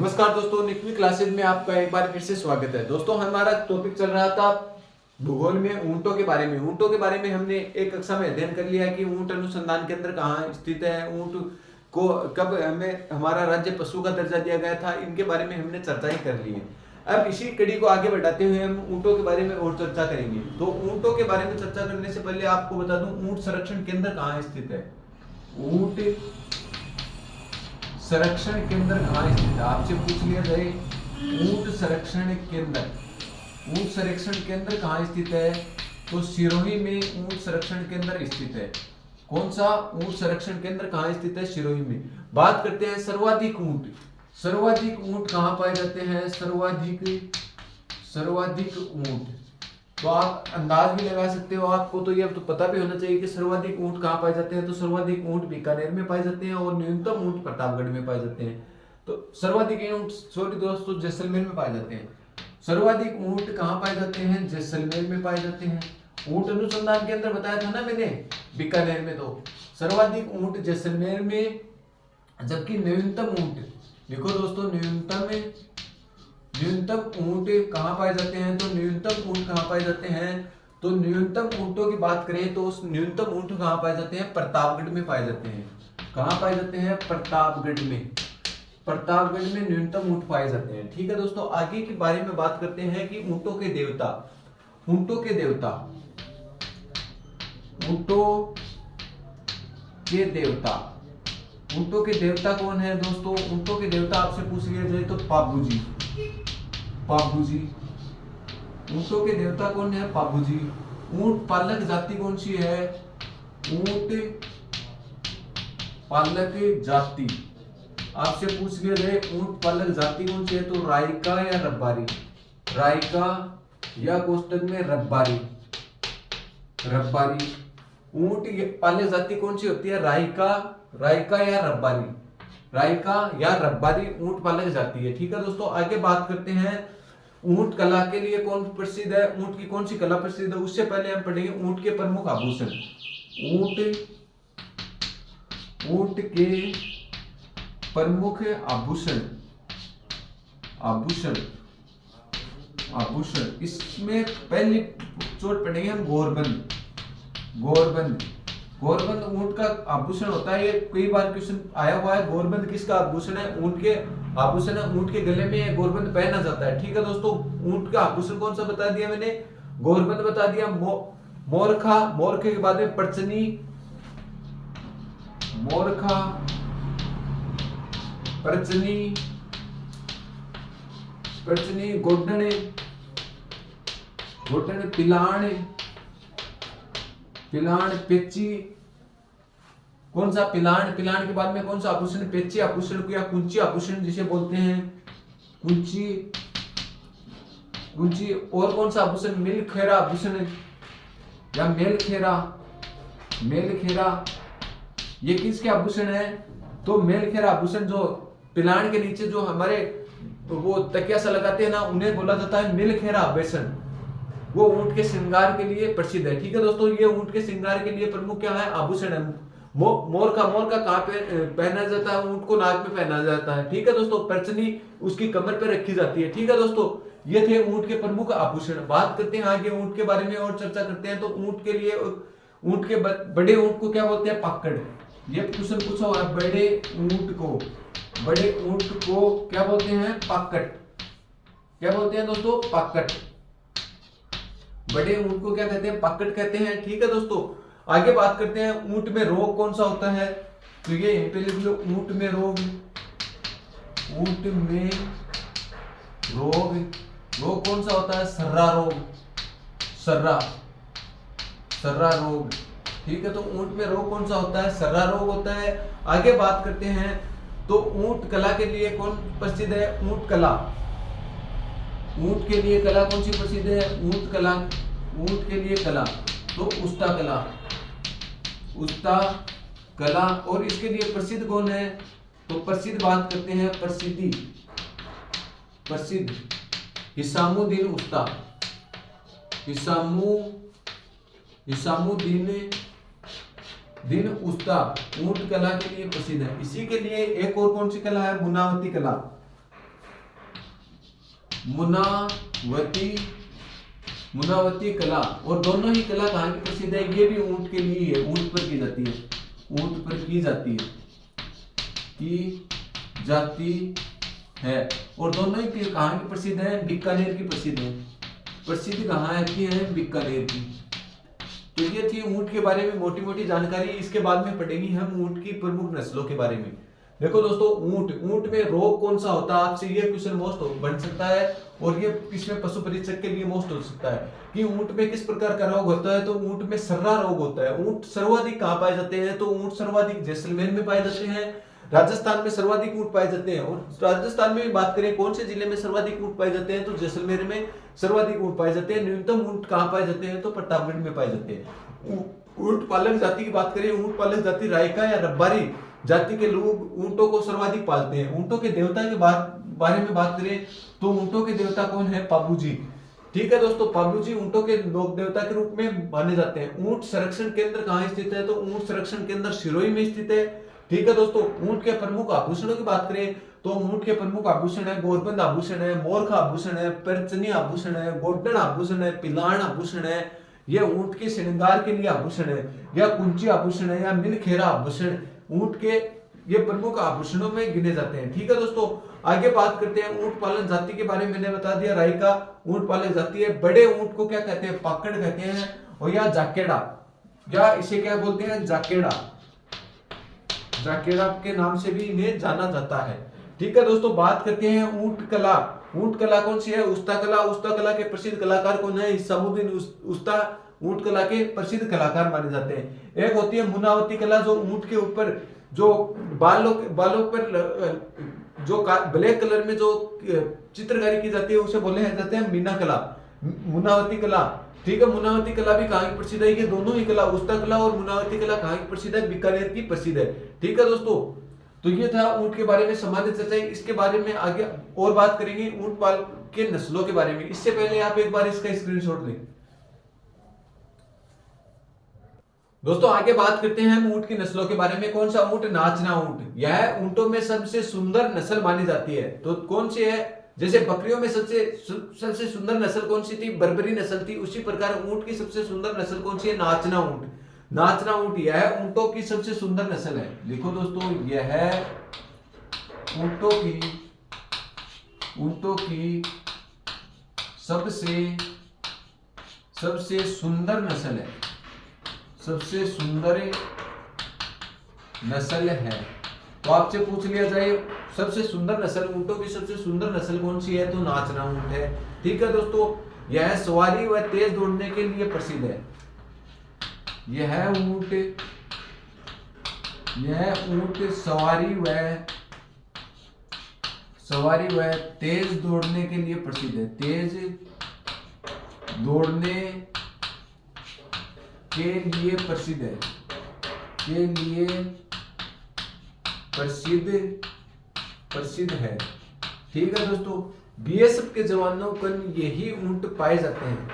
नमस्कार दोस्तों, निकवी क्लासेज में आपका एक बार फिर से स्वागत है। दोस्तों, हमारा टॉपिक चल रहा था भूगोल में ऊंटों के बारे में। ऊंटों के बारे में हमने एक कक्षा में अध्ययन कर लिया कि ऊंट अनुसंधान केंद्र कहाँ स्थित है, ऊंट को कब हमें हमारा राज्य पशु का दर्जा दिया गया था, इनके बारे में हमने चर्चा ही कर ली है। अब इसी कड़ी को आगे बढ़ाते हुए हम ऊंटों के बारे में और चर्चा करेंगे। तो ऊंटों के बारे में चर्चा करने से पहले आपको बता दूं, ऊंट संरक्षण केंद्र कहाँ स्थित है। ऊंट संरक्षण केंद्र कहाँ स्थित है, आपसे पूछ लिया जाए। ऊंट संरक्षण केंद्र, ऊंट संरक्षण केंद्र कहाँ स्थित है, तो सिरोही में ऊंट संरक्षण केंद्र स्थित है। कौन सा ऊंट संरक्षण केंद्र कहाँ स्थित है, सिरोही में। बात करते हैं सर्वाधिक ऊंट। सर्वाधिक ऊंट कहाँ पाए जाते हैं, सर्वाधिक ऊंट, तो आप अंदाज भी लगा सकते हो। आपको तो ये तो पता भी होना चाहिए कि सर्वाधिक ऊंट कहाँ पाए जाते हैं। तो सर्वाधिक ऊंट बीकानेर में पाए जाते हैं और न्यूनतम ऊंट प्रतापगढ़ में पाए जाते हैं। तो सर्वाधिक ऊंट दोस्तों जैसलमेर में पाए जाते हैं। सर्वाधिक ऊंट कहाँ पाए जाते हैं, जैसलमेर में पाए जाते हैं। ऊंट अनुसंधान केंद्र बताया था ना मैंने, बीकानेर में। तो सर्वाधिक ऊंट जैसलमेर में, जबकि न्यूनतम ऊंट, देखो दोस्तों, न्यूनतम ऊंट कहाँ पाए जाते हैं, तो न्यूनतम ऊंट कहाँ पाए जाते हैं, तो न्यूनतम ऊंटों की बात करें तो उस न्यूनतम ऊंट कहाँ पाए जाते हैं, प्रतापगढ़ में पाए जाते हैं। कहाँ पाए जाते हैं, प्रतापगढ़ में। प्रतापगढ़ में न्यूनतम ऊंट पाए जाते हैं। ठीक है दोस्तों, आगे के बारे में बात करते हैं कि ऊंटों के देवता। ऊंटों के देवता, ऊंटों के देवता, ऊंटों के देवता कौन है दोस्तों। ऊंटों के देवता आपसे पूछ लिया जाए तो पाबूजी। पाबूजी, ऊंटों के देवता कौन है, पाबूजी। ऊंट पालक जाति कौन सी है, ऊंट पालक जाति, आपसे पूछ लिया जाए ऊंट पालक जाति कौन सी है, तो रायका या रब्बारी। रायका या कोष्टक में रब्बारी। रब्बारी ऊंट पालक जाति कौन सी होती है, रायका या रब्बारी। रायका या रब्बारी ऊंट पालक जाति है। ठीक है दोस्तों, आगे बात करते हैं ऊंट कला के लिए कौन प्रसिद्ध है, ऊंट की कौन सी कला प्रसिद्ध है। उससे पहले हम पढ़ेंगे ऊंट के प्रमुख आभूषण। ऊंट के प्रमुख आभूषण, आभूषण इसमें पहली चोट पढ़ेंगे हम गोरबंद। गोरबंद ऊंट का आभूषण होता है। ये कई बार क्वेश्चन आया हुआ है, गोरबंद किसका आभूषण है, ऊंट के आभूषण है। ऊंट के गले में गोरबंद पहना जाता है। ठीक है दोस्तों, ऊंट का आभूषण कौन सा बता दिया मैंने, गोरबंद बता दिया। मोरखा, मोरखे के बाद में परचनी, मोरखा, परचनी, गोडने, पिलाण, पेची। कौन सा, पिलाण के बाद में कौन सा आभूषण, पेची आभूषण को या कुंची आभूषण जिसे बोलते हैं, कुंची। और कौन सा आभूषण, मिलखेरा आभूषण या मेलखेरा। ये किसके आभूषण है, तो मेलखेरा आभूषण जो पिलाण के नीचे जो हमारे वो तकिया सा लगाते हैं ना, उन्हें बोला जाता है मेलखेरा आभूषण। वो ऊंट के श्रृंगार के लिए प्रसिद्ध है। ठीक है दोस्तों, ये ऊंट के श्रृंगार के लिए प्रमुख क्या है, आभूषण है। मोर का कहाँ पे पहना जाता है, ऊंट को नाक में पहना जाता है। ठीक है दोस्तों, परचनी उसकी कमर पे रखी जाती है। ठीक है दोस्तों, ये थे ऊंट के प्रमुख आभूषण। बात करते हैं आगे ऊंट के बारे में और चर्चा करते हैं। तो ऊंट के लिए, ऊंट के बड़े ऊंट को क्या बोलते हैं, पाकड़। ये क्वेश्चन पूछा हुआ है, बड़े ऊंट को क्या बोलते हैं, पाकड़। क्या बोलते हैं दोस्तों, पाकड़। बड़े ऊंट को क्या कहते हैं, पाकड़ कहते हैं। ठीक है दोस्तों, आगे बात करते हैं ऊंट में रोग कौन सा होता है। तो ये यहीं पे लिख लो, ऊंट में रोग कौन सा होता है, सर्रा रोग। ठीक है, तो ऊंट में रोग कौन सा होता है, सर्रा रोग होता है। आगे बात करते हैं तो ऊंट कला के लिए कौन प्रसिद्ध है, ऊंट के लिए कला कौन सी प्रसिद्ध है, ऊंट के लिए कला, तो उस्ता कला। और इसके लिए प्रसिद्ध कौन है, तो प्रसिद्ध बात करते हैं, प्रसिद्ध हिसामुद्दीन उस्ता। दिन उस्ता ऊंट कला के लिए प्रसिद्ध है। इसी के लिए एक और कौन सी कला है, मुनावती कला। मुनावती कला, और दोनों ही कला कहाँ की प्रसिद्ध है? ये भी ऊंट के लिए है, ऊंट पर की जाती है, ऊंट पर की जाती है। और दोनों ही कहाँ की प्रसिद्ध है? बीकानेर की प्रसिद्ध है। प्रसिद्ध कहाँ की है? बीकानेर की। तो ये थी ऊंट के बारे में मोटी मोटी जानकारी। इसके बाद में पढ़ेंगे हम ऊंट की प्रमुख नस्लों के बारे में। देखो दोस्तों, ऊंट में रोग कौन सा होता है, आपसे ये क्वेश्चन मोस्ट बन सकता है, और ये इसमें पशु परीक्षक के लिए मोस्ट हो सकता है कि ऊंट में किस प्रकार का रोग होता है। तो ऊंट में सर्रा रोग होता है। ऊंट सर्वाधिक कहाँ पाए जाते हैं? तो ऊंट सर्वाधिक जैसलमेर में पाए जाते हैं, राजस्थान में सर्वाधिक ऊंट पाए जाते हैं। और राजस्थान में भी बात करें कौन से जिले में सर्वाधिक ऊंट पाए जाते हैं, तो जैसलमेर में सर्वाधिक ऊंट पाए जाते हैं। न्यूनतम ऊंट कहाँ पाए जाते हैं? तो प्रतापगढ़ में पाए जाते हैं। ऊंट पालक जाति की बात करें, ऊंट पालक जाति रायका या रब्बारी जाति के लोग ऊंटों को सर्वाधिक पालते हैं। ऊंटों के देवता के बारे में बात करें तो ऊंटों के देवता कौन है? पाबूजी। ठीक है दोस्तों, पाबूजी ऊंटों के लोक देवता के रूप में माने जाते हैं। ऊंट संरक्षण केंद्र कहाँ स्थित है? तो ऊंट संरक्षण केंद्र सिरोही में स्थित है। ठीक है दोस्तों, ऊंट के प्रमुख आभूषणों की बात करें तो ऊंट के प्रमुख आभूषण है गोरबंद आभूषण है, मोरखा आभूषण है, परचनी आभूषण है, गोड्डन आभूषण है, पिलाण आभूषण है। ये ऊंट के श्रृंगार के लिए आभूषण है, या कुंची आभूषण है, या मिलखेरा आभूषण ऊंट के ये प्रमुख आभूषणों में गिने जाते हैं। ठीक है दोस्तों, आगे बात करते हैं ऊंट पालन जाति के बारे में। मैंने बता दिया रायका ऊंट पालन जाति है। बड़े ऊंट को क्या कहते हैं? पाकड़ कहते हैं, और या जाकेड़ा, या इसे क्या बोलते हैं? जाकेड़ा। जाकेड़ा के नाम से भी इन्हें जाना जाता है। ठीक है दोस्तों, बात करते हैं ऊंट कला। ऊंट कला कौन सी है? उस्ता कला। उस्ता कला के प्रसिद्ध कलाकार कौन है? इसामुद्दीन उस्ता ऊंट कला के प्रसिद्ध कलाकार माने जाते हैं। एक होती है मुनावती कला, जो ऊंट के ऊपर जो बालों पर जो ब्लैक कलर में जो चित्रकारी की जाती है उसे बोले जाते हैं मीना कला, मुनावती कला। ठीक है, मुनावती कला भी कहाँ की प्रसिद्ध है? ये दोनों ही कला, उस्ता कला और मुनावती कला कहाँ की प्रसिद्ध है? बीकानेर की प्रसिद्ध है। ठीक है दोस्तों, तो ये था ऊंट के बारे में सामान्य चर्चा। इसके बारे में आगे और बात करेंगे ऊंट पाल के नस्लों के बारे में। इससे पहले आप एक बार इसका स्क्रीनशॉट लें। दोस्तों आगे बात करते हैं हम ऊंट की नस्लों के बारे में। कौन सा ऊंट? नाचना ऊंट। यह ऊंटों में सबसे सुंदर नस्ल मानी जाती है। तो कौन सी है? जैसे बकरियों में सबसे सुंदर नस्ल कौन सी थी? बर्बरी नस्ल थी। उसी प्रकार ऊंट की सबसे सुंदर नस्ल कौन सी है? नाचना ऊंट। नाचना ऊंट यह ऊंटों की सबसे सुंदर नस्ल है। लिखो दोस्तों, यह ऊंटों की सबसे सुंदर नस्ल है, सबसे सुंदर नस्ल है। तो आपसे पूछ लिया जाए सबसे सुंदर नस्ल, ऊंटों की सबसे सुंदर नस्ल कौन सी है? तो नाचना ऊंट है। ठीक है दोस्तों, यह सवारी व तेज दौड़ने के लिए प्रसिद्ध है। यह ऊंट सवारी व तेज दौड़ने के लिए प्रसिद्ध है। तेज दौड़ने के लिए प्रसिद्ध है, प्रसिद्ध है। ठीक है दोस्तों, बीएसएफ के जवानों को यही ऊंट पाए जाते हैं।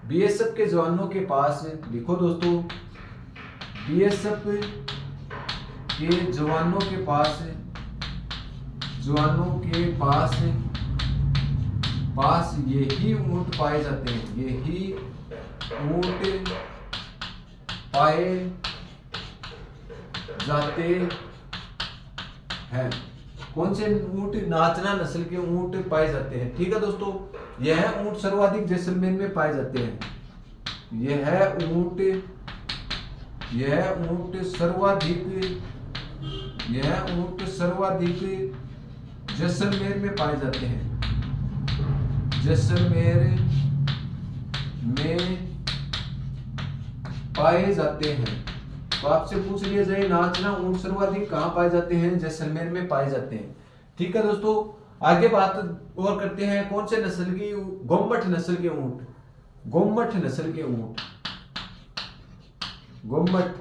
बीएसएफ के जवानों के पास, लिखो दोस्तों, बीएसएफ के जवानों के पास यही ऊंट पाए जाते हैं। यही ऊंट पाए जाते हैं। कौन से ऊंट? नाचना नस्ल के ऊंट पाए जाते हैं। ठीक है दोस्तों, यह ऊंट सर्वाधिक जैसलमेर में पाए जाते हैं। यह ऊंट सर्वाधिक जैसलमेर में पाए जाते हैं। जैसलमेर में पाए जाते हैं। तो आपसे पूछ लिया जाए नाचना ऊंट सर्वाधिक कहाँ पाए जाते हैं? जैसलमेर में पाए जाते हैं। ठीक है दोस्तों, आगे बात और करते हैं कौन से नस्ल की? गोम्बट नस्ल के ऊंट। गोम्बट नस्ल के ऊंट, गोम्बट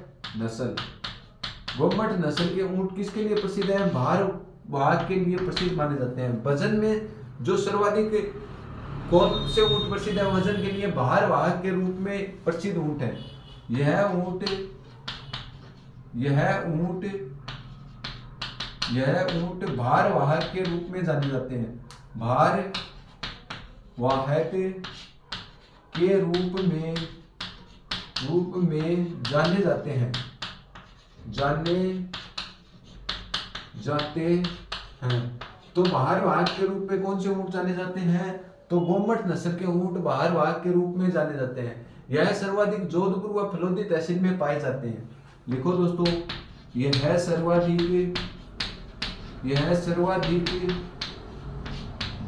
नस्ल के ऊंट किसके लिए प्रसिद्ध है? भार वाहक के लिए प्रसिद्ध माने जाते हैं। वजन में जो सर्वाधिक कौन से ऊंट प्रसिद्ध है? वजन के लिए भार वाहक के रूप में प्रसिद्ध ऊंट है। यह ऊंट भार वाहक के रूप में जाने जाते हैं। भार वाहक के रूप में जाने जाते हैं, तो बाहर वाहक के रूप में कौन से ऊंट जाने जाते हैं? तो गोमट नस्ल के ऊंट बाहर वाहक के रूप में जाने जाते हैं। यह सर्वाधिक जोधपुर व फलोदी तहसील में पाए जाते हैं। लिखो दोस्तों, यह सर्वाधिक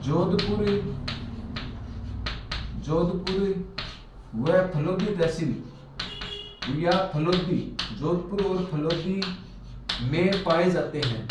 जोधपुर व फलोदी तहसील या फलोदी, जोधपुर और फलोदी में पाए जाते हैं।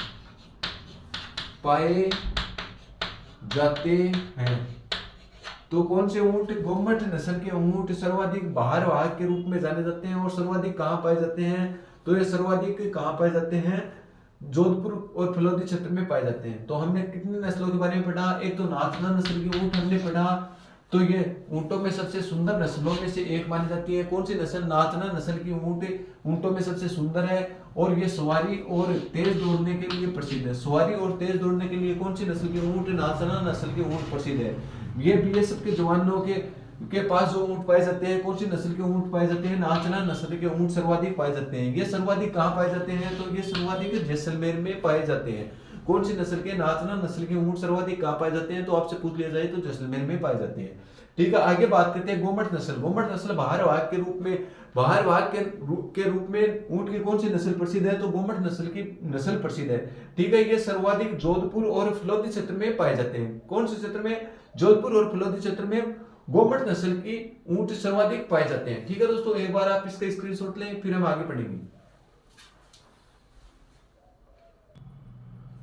तो कौन से ऊंट? गोमट नस्ल के ऊंट सर्वाधिक बाहर वाहक के रूप में जाने जाते हैं। और सर्वाधिक कहाँ पाए जाते हैं? तो ये सर्वाधिक कहाँ पाए जाते हैं? जोधपुर और फलोदी क्षेत्र में पाए जाते हैं। तो हमने कितनी नस्लों के बारे में पढ़ा? एक तो नाचना नस्ल की ऊंट हमने पढ़ा, तो ये ऊंटों में सबसे सुंदर नस्लों में से एक मानी जाती है। कौन सी नस्ल? नाचना नस्ल की ऊंट ऊंटों में सबसे सुंदर है और ये सवारी और तेज दौड़ने के लिए प्रसिद्ध है। सवारी और तेज दौड़ने के लिए कौन सी नस्ल की ऊंट? नाचना नस्ल की ऊंट प्रसिद्ध है। ये बीएसएफ के जवानों के पास जो ऊंट पाए जाते हैं, कौन सी नस्ल के ऊंट पाए जाते हैं? नाचना नस्ल के ऊंट सर्वाधिक पाए जाते हैं। ये सर्वाधिक कहाँ पाए जाते हैं? तो ये सर्वाधिक जैसलमेर में पाए जाते हैं। कौन सी नस्ल के? नाचना नस्ल के ऊंट सर्वाधिक कहाँ पाए जाते हैं? तो आपसे पूछ लिया जाए तो जैसलमेर में पाए जाते हैं। ठीक है, आगे बात करते हैं गोमट नस्ल। गोमट नस्ल बाहर वाहक के रूप में ऊंट की कौन सी नस्ल प्रसिद्ध है? तो गोमट नस्ल की नस्ल प्रसिद्ध है। ठीक है, ये सर्वाधिक जोधपुर और फलोदी क्षेत्र में पाए जाते हैं। कौन से क्षेत्र में? जोधपुर और फलोदी क्षेत्र में गोमट नस्ल की ऊंट सर्वाधिक पाए जाते हैं। ठीक है दोस्तों, एक बार आप इसका स्क्रीनशॉट लें, फिर हम आगे पढ़ेंगे।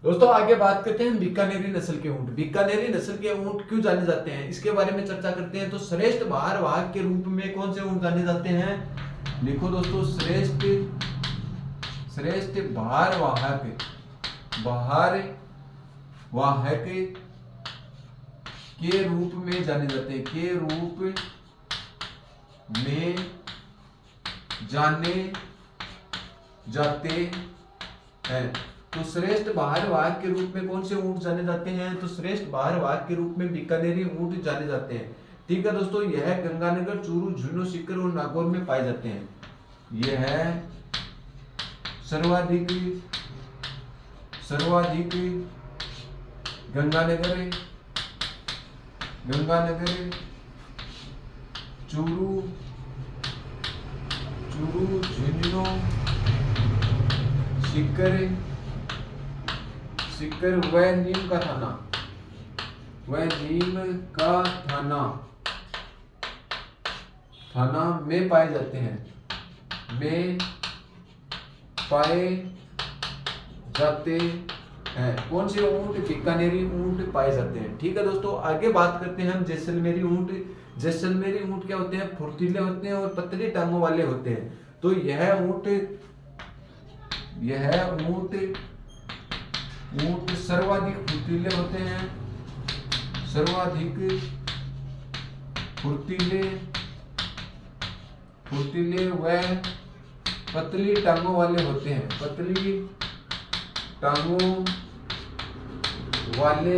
दोस्तों आगे बात करते हैं बीकानेरी नस्ल के ऊंट। बीकानेरी नस्ल के ऊंट क्यों जाने जाते हैं, इसके बारे में चर्चा करते हैं। तो श्रेष्ठ बाहर वाहक के रूप में कौन से ऊंट जाने जाते हैं? लिखो दोस्तों, श्रेष्ठ बाहर वाहक के रूप में जाने जाते हैं। के रूप में जाने जाते हैं। तो श्रेष्ठ बाहर वाहक के रूप में कौन से ऊंट जाने जाते हैं? तो श्रेष्ठ बाहर वाहक के रूप में बीकानेरी ऊंट जाने जाते हैं। ठीक है दोस्तों, यह गंगानगर, चूरू, झुंझुनू, सीकर और नागौर में पाए जाते हैं। यह सर्वाधिक गंगानगर, चूरू, झुंझुनू, सीकर व नीम का थाना में पाए जाते हैं। कौन से ऊंट? बीकानेरी ऊंट पाए जाते हैं। ठीक है दोस्तों, आगे बात करते हैं हम जैसलमेरी ऊंट। जैसलमेरी ऊंट क्या होते हैं? फुर्तीले होते हैं और पतली टांगों वाले होते हैं। तो यह ऊंट सर्वाधिक फुर्तीले होते हैं, फुर्तीले व पतली टांगों वाले होते हैं। पतली टांगों वाले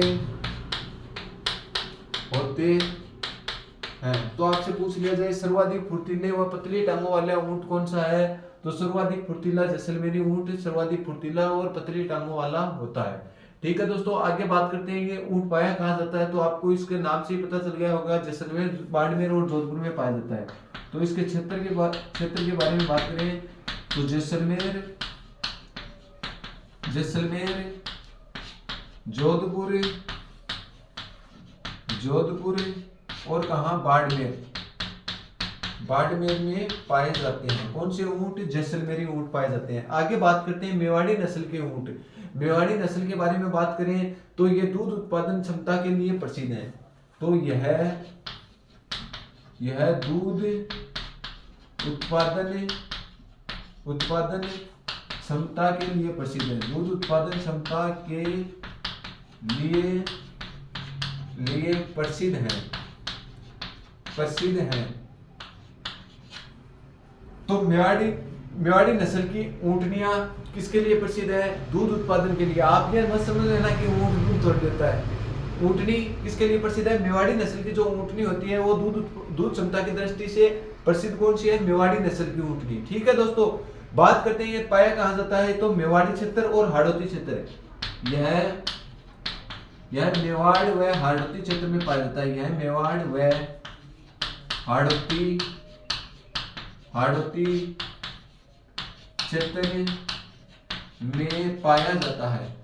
होते हैं। तो आपसे पूछ लिया जाए सर्वाधिक फुर्तीले व पतली टांगों वाला ऊंट कौन सा है? तो सर्वाधिक फुर्तीला जैसलमेरी ऊंट सर्वाधिक फुर्तीला और पतली टांगों वाला होता है। ठीक है दोस्तों, आगे बात करते हैं ये ऊंट पाया कहाँ जाता है। तो आपको इसके नाम से ही पता चल गया होगा, जैसलमेर, बाड़मेर और जोधपुर में पाया जाता है। तो इसके क्षेत्र के बारे में बात करें तो जैसलमेर, जोधपुर और कहाँ? बाड़मेर में पाए जाते हैं। कौन से ऊंट? जैसलमेरी ऊंट पाए जाते हैं। आगे बात करते हैं मेवाड़ी नस्ल के ऊंट। मेवाड़ी नस्ल के बारे में बात करें तो ये दूध उत्पादन क्षमता के लिए प्रसिद्ध है। तो यह दूध उत्पादन क्षमता के लिए प्रसिद्ध है। दूध उत्पादन क्षमता के लिए प्रसिद्ध है। तो मेवाड़ी नस्ल की ऊंटनियां किसके लिए प्रसिद्ध है? दूध उत्पादन के लिए। आप ये मत समझ लेना कि ऊंट दूध थोड़ी देता है। ऊँटनी किसके लिए प्रसिद्ध है? मेवाड़ी नस्ल की जो ऊँटनी होती है वो दूध क्षमता की दृष्टि से प्रसिद्ध कौन सी है? मेवाड़ी नस्ल की ऊँटनी। ठीक है दोस्तों, बात करते हैं ये पाया कहाँ जाता है, तो मेवाड़ी क्षेत्र और हाड़ौती क्षेत्र। यह मेवाड़ व हाड़ौती क्षेत्र में पाया जाता है। यह मेवाड़ व हाड़ौती क्षेत्र में पाया जाता है।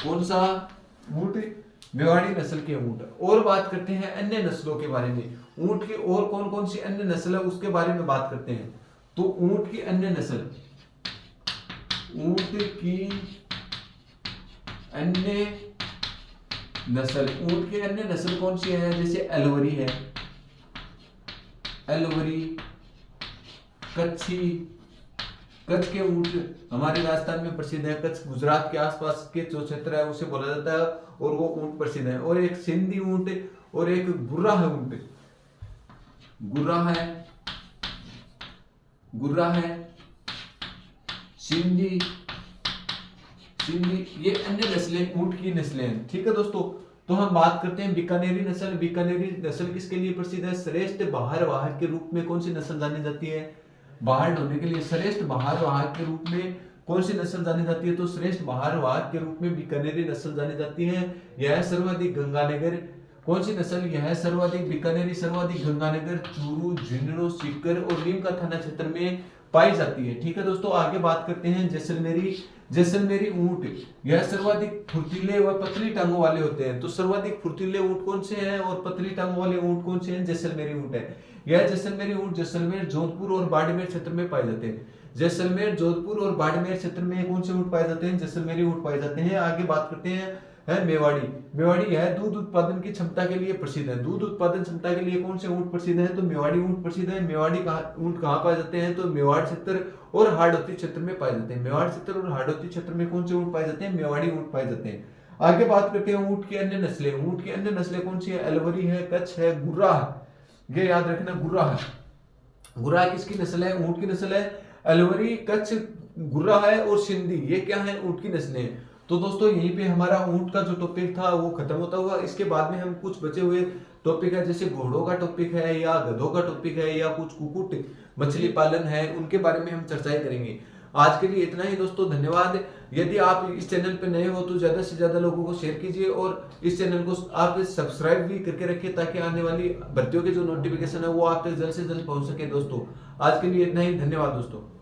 कौन सा ऊंट? मेवाड़ी नस्ल के ऊंट। और बात करते हैं अन्य नस्लों के बारे में। ऊंट की और कौन कौन सी अन्य नस्ल है उसके बारे में बात करते हैं। तो ऊंट की अन्य नस्ल, ऊंट की अन्य नस्ल कौन सी है? जैसे एलवरी है, कच्छ के ऊंट हमारे राजस्थान में प्रसिद्ध है। कच्छ गुजरात के आसपास के जो क्षेत्र है उसे बोला जाता है और वो ऊंट प्रसिद्ध है। और एक सिंधी ऊंट और एक गुर्रा है ऊंट, गुर्रा है सिंधी, ये अन्य नस्लें ऊंट की नस्लें हैं। ठीक है दोस्तों, तो हम बात करते हैं बीकानेरी नस्ल। बीकानेरी नस्ल किसके लिए प्रसिद्ध है? श्रेष्ठ बाहर वाहक के रूप में कौन सी नस्ल जानी जाती है? बाहर ढोने के लिए श्रेष्ठ बाहर वाहक के रूप में कौन सी नस्ल जानी जाती है? तो श्रेष्ठ बाहर वाहक के रूप में बीकानेरी नस्ल जानी जाती है। यह सर्वाधिक गंगानगर, कौन सी नस्ल? यह सर्वाधिक बीकानेरी सर्वाधिक गंगानगर, चूरू, झुंझुनू, सीकर और नीम का थाना क्षेत्र में पाई जाती है। ठीक है दोस्तों, आगे बात करते हैं जैसलमेरी ऊंट। यह सर्वाधिक फुर्तीले व पतली टांगों वाले होते हैं। तो सर्वाधिक फुर्तीले ऊंट कौन से हैं और पतली टांगों वाले ऊंट कौन से हैं? जैसलमेरी ऊंट है। यह जैसलमेरी ऊंट जैसलमेर, जोधपुर और बाड़मेर क्षेत्र में पाए जाते हैं। जैसलमेर, जोधपुर और बाड़मेर क्षेत्र में कौन से ऊंट पाए जाते हैं? जैसलमेरी ऊंट पाए जाते हैं। आगे बात करते हैं मेवाड़ी है दूध उत्पादन की क्षमता के लिए प्रसिद्ध है। दूध उत्पादन क्षमता के लिए कौन से ऊंट प्रसिद्ध है? तो मेवाड़ी ऊंट प्रसिद्ध है। मेवाड़ी ऊंट कहाँ पाए जाते हैं? तो मेवाड़ क्षेत्र और हाड़ौती क्षेत्र में पाए जाते हैं। मेवाड़ क्षेत्र और हाड़ौती क्षेत्र में कौन से ऊंट पाए जाते हैं? मेवाड़ी ऊंट पाए जाते हैं। आगे बात करते हैं ऊंट की अन्य नस्लें। ऊंट की अन्य नस्लें कौन सी है? एलवरी है, कच्छ है, गुर्रा है। ये याद रखना, गुर्रा है। गुर्रा किसकी नस्ल है? ऊंट की नस्ल है। एलवरी, कच्छ, गुर्रा है और सिंधी, ये क्या है? ऊंट की नस्लें। तो दोस्तों यहीं पे हमारा ऊंट का जो टॉपिक था वो खत्म होता हुआ। इसके बाद में हम कुछ बचे हुए टॉपिक है, जैसे घोड़ों का टॉपिक है या गधों का टॉपिक है या कुछ कुक्कुट मछली पालन है, उनके बारे में हम चर्चाएं करेंगे। आज के लिए इतना ही दोस्तों, धन्यवाद। यदि आप इस चैनल पर नए हो तो ज्यादा से ज्यादा लोगों को शेयर कीजिए और इस चैनल को आप सब्सक्राइब भी करके रखिए ताकि आने वाली भर्तियों के जो नोटिफिकेशन है वो आप तक जल्द से जल्द पहुंच सके। दोस्तों आज के लिए इतना ही, धन्यवाद दोस्तों।